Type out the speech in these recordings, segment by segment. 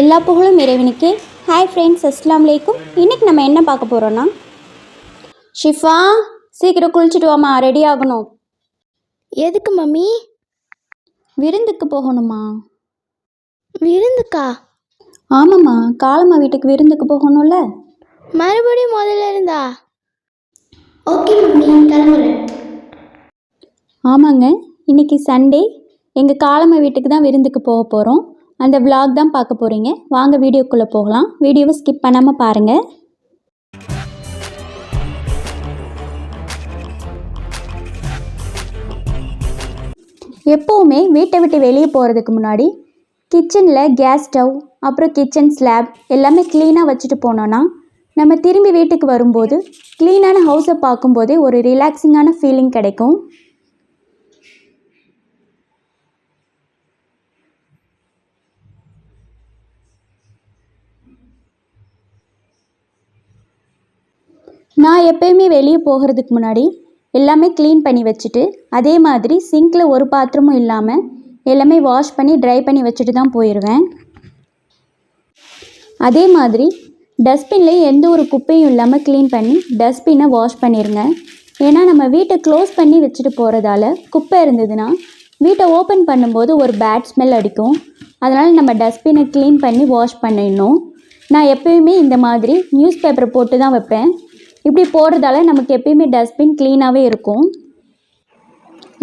எல்லா புகழும் இறைவனுக்கே. ஹாய் ஃப்ரெண்ட்ஸ், அஸ்ஸலாமு அலைக்கும். இன்றைக்கி நம்ம என்ன பார்க்க போகிறோன்னா, ஷிஃபா சீக்கிரம் குளிச்சுட்டு வாமா, ரெடி ஆகணும். எதுக்கு மம்மி? விருந்துக்கு போகணுமா? விருந்துக்கா? ஆமாம்மா, காலம்மா வீட்டுக்கு விருந்துக்கு போகணும்ல. மறுபடியும் முதல்ல இருந்தா? ஓகே மம்மி, கிளம்புறேன். ஆமாங்க, இன்றைக்கி சண்டே, எங்கள் காலம்மா வீட்டுக்கு தான் விருந்துக்கு போக போகிறோம். அந்த விளாக் தான் பார்க்க போகிறீங்க. வாங்க வீடியோக்குள்ளே போகலாம். வீடியோவை ஸ்கிப் பண்ணாமல் பாருங்கள். எப்போவுமே வீட்டை விட்டு வெளியே போகிறதுக்கு முன்னாடி கிச்சனில் கேஸ் ஸ்டவ், அப்புறம் கிச்சன் ஸ்லாப் எல்லாமே க்ளீனாக வச்சுட்டு போனோன்னா நம்ம திரும்பி வீட்டுக்கு வரும்போது க்ளீனான ஹவுஸை பார்க்கும்போதே ஒரு ரிலாக்ஸிங்கான ஃபீலிங் கிடைக்கும். நான் எப்போயுமே வெளியே போகிறதுக்கு முன்னாடி எல்லாமே க்ளீன் பண்ணி வச்சுட்டு, அதே மாதிரி சிங்கில் ஒரு பாத்திரமும் இல்லாமல் எல்லாமே வாஷ் பண்ணி ட்ரை பண்ணி வச்சுட்டு தான் போயிடுவேன். அதே மாதிரி டஸ்ட்பின்லேயும் எந்த ஒரு குப்பையும் இல்லாமல் க்ளீன் பண்ணி டஸ்ட்பினை வாஷ் பண்ணிடுங்க. ஏன்னா நம்ம வீட்டை க்ளோஸ் பண்ணி வச்சுட்டு போகிறதால குப்பை இருந்ததுன்னா வீட்டை ஓப்பன் பண்ணும்போது ஒரு பேட் ஸ்மெல் அடிக்கும். அதனால் நம்ம டஸ்ட்பினை க்ளீன் பண்ணி வாஷ் பண்ணிடணும். நான் எப்போயுமே இந்த மாதிரி நியூஸ் பேப்பரை போட்டு தான் வைப்பேன். இப்படி போடுறதால நமக்கு எப்பயுமே டஸ்ட்பின் க்ளீனாகவே இருக்கும்.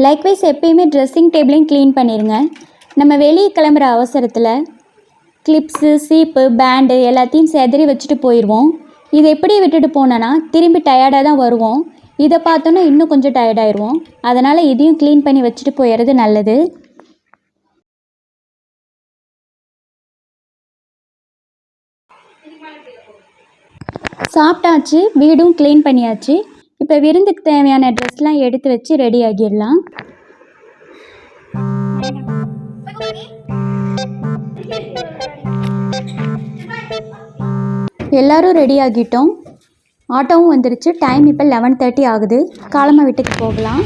லைக்வைஸ் எப்பயுமே ட்ரெஸ்ஸிங் டேபிளையும் க்ளீன் பண்ணிடுங்க. நம்ம வெளியே கிளம்புற அவசரத்தில் கிளிப்ஸு, சீப்பு, பேண்டு எல்லாத்தையும் செதறி வச்சுட்டு போயிடுவோம். இதை எப்படி விட்டுட்டு போனோன்னா திரும்பி டயர்டாக தான் வருவோம். இதை பார்த்தோன்னா இன்னும் கொஞ்சம் டயர்டாயிடுவோம். அதனால் இதையும் க்ளீன் பண்ணி வச்சுட்டு போயிடுறது நல்லது. சாப்பிட்டாச்சு, வீடும் க்ளீன் பண்ணியாச்சு. இப்போ விருந்துக்கு தேவையான ட்ரெஸ்லாம் எடுத்து வச்சு ரெடி ஆகிடலாம். எல்லோரும் ரெடி ஆகிட்டோம். ஆட்டோவும் வந்துருச்சு. டைம் இப்போ 11:30 ஆகுது. காலம்மா வீட்டுக்கு போகலாம்.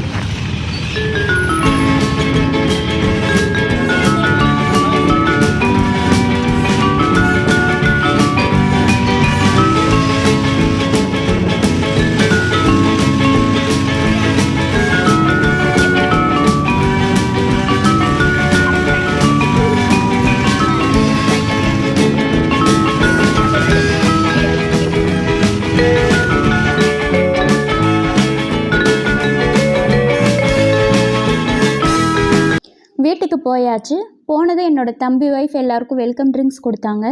வீட்டுக்கு போயாச்சு. போனதும் என்னோடய தம்பி ஒய்ஃப் எல்லாருக்கும் வெல்கம் ட்ரிங்க்ஸ் கொடுத்தாங்க.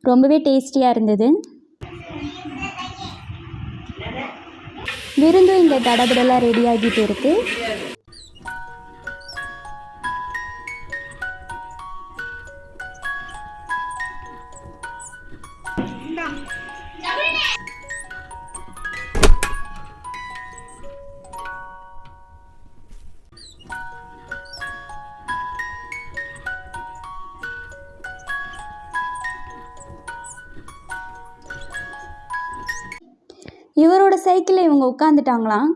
ரொம்பவே டேஸ்டியாக இருந்தது. விருந்தும் இங்கே தடபடலாம் ரெடி ஆகிட்டு இருக்குது. இவரோட சைக்கிளில் இவங்க உட்காந்துட்டாங்களாம்.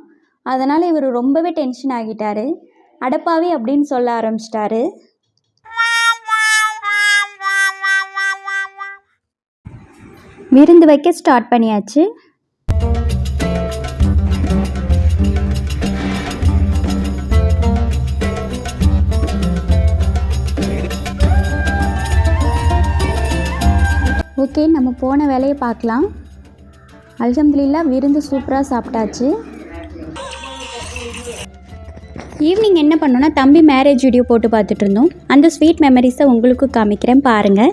அதனால் இவர் ரொம்பவே டென்ஷன் ஆகிட்டார். அடப்பாவி அப்படின்னு சொல்ல ஆரம்பிச்சிட்டாரு. விருந்து வைக்க ஸ்டார்ட் பண்ணியாச்சு. ஓகே, நம்ம போன வேலையை பார்க்கலாம். அல்ஹம்துலில்லாஹ், விருந்து சூப்பராக சாப்பிட்டாச்சு. ஈவினிங் என்ன பண்ணோன்னா தம்பி மேரேஜ் வீடியோ போட்டு பார்த்துட்டு இருந்தோம். அந்த ஸ்வீட் மெமரிஸை உங்களுக்கு காமிக்கிறேன், பாருங்கள்.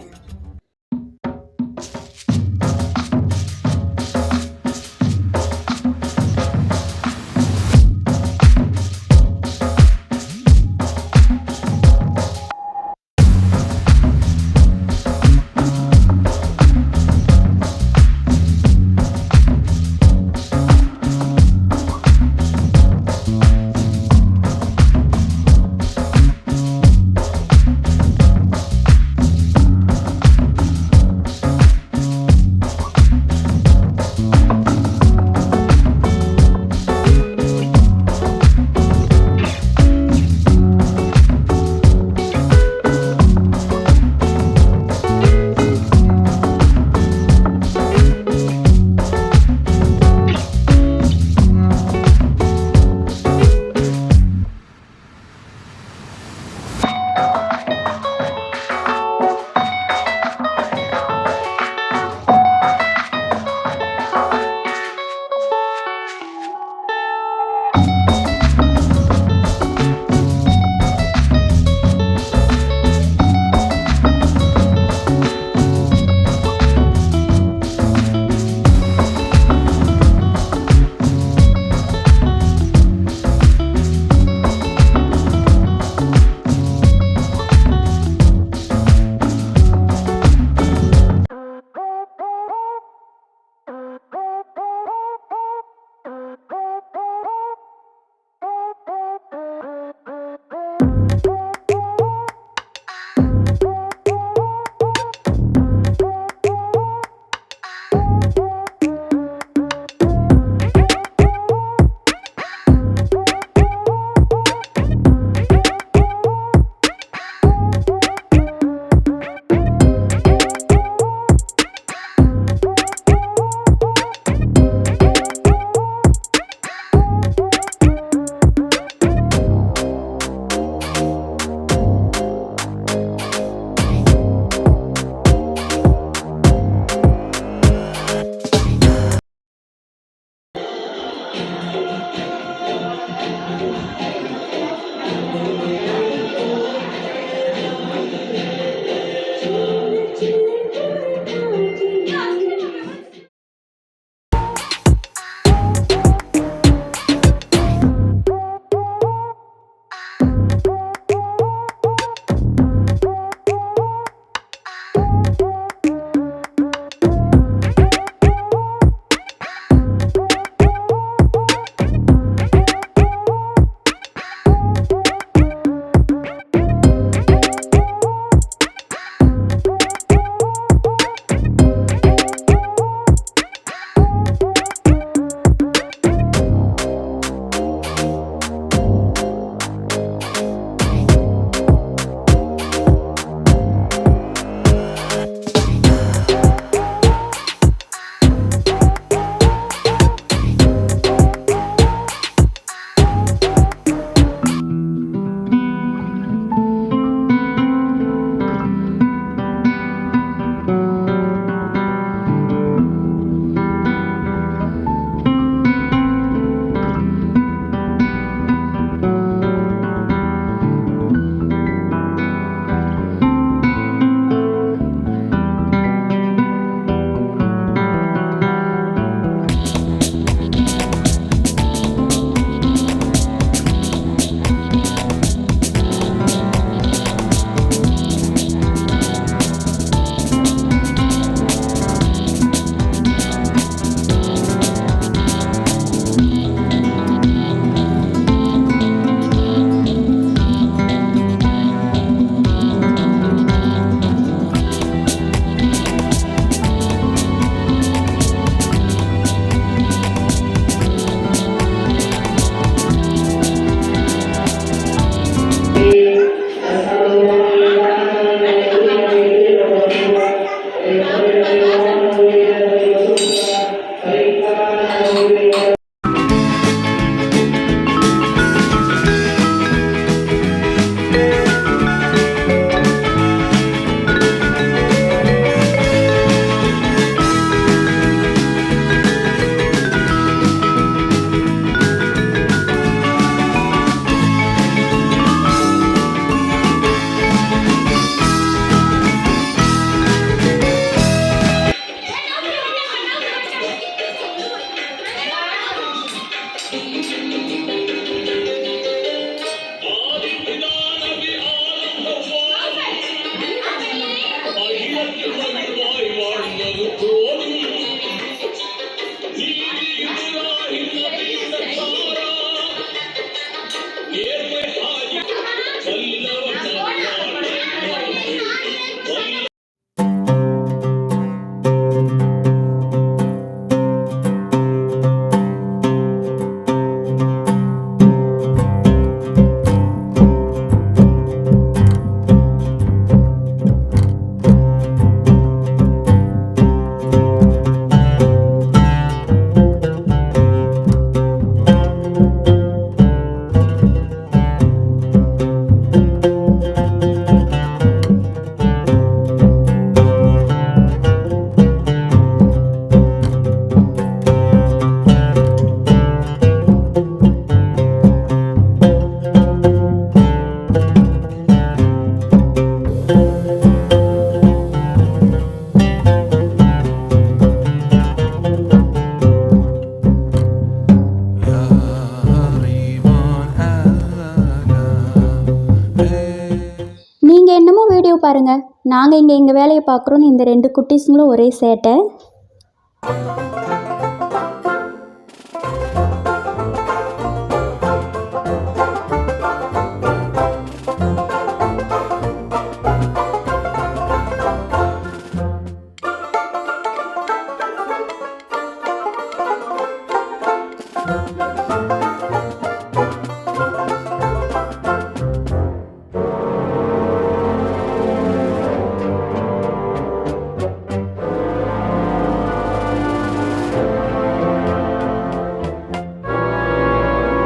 பாருங்கள், நாங்கள் இங்கே எங்கள் வேலையை பார்க்குறோன்னு இந்த 2 குட்டீஸுங்களும் ஒரே சேட்டை.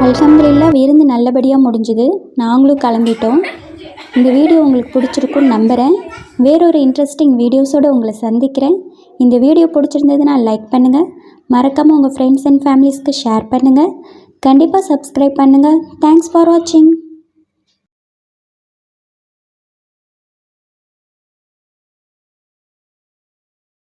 அல்ஹம்துலில்லாஹ், விருந்து நல்லபடியாக முடிஞ்சுது. நாங்களும் கிளம்பிட்டோம். இந்த வீடியோ உங்களுக்கு பிடிச்சிருக்குன்னு நம்புகிறேன். வேறொரு இன்ட்ரெஸ்டிங் வீடியோஸோடு உங்களை சந்திக்கிறேன். இந்த வீடியோ பிடிச்சிருந்ததுன்னா லைக் பண்ணுங்கள், மறக்காமல் உங்கள் ஃப்ரெண்ட்ஸ் அண்ட் ஃபேமிலிஸ்க்கு ஷேர் பண்ணுங்கள், கண்டிப்பாக சப்ஸ்கிரைப் பண்ணுங்கள். தேங்க்ஸ் ஃபார் வாட்சிங்.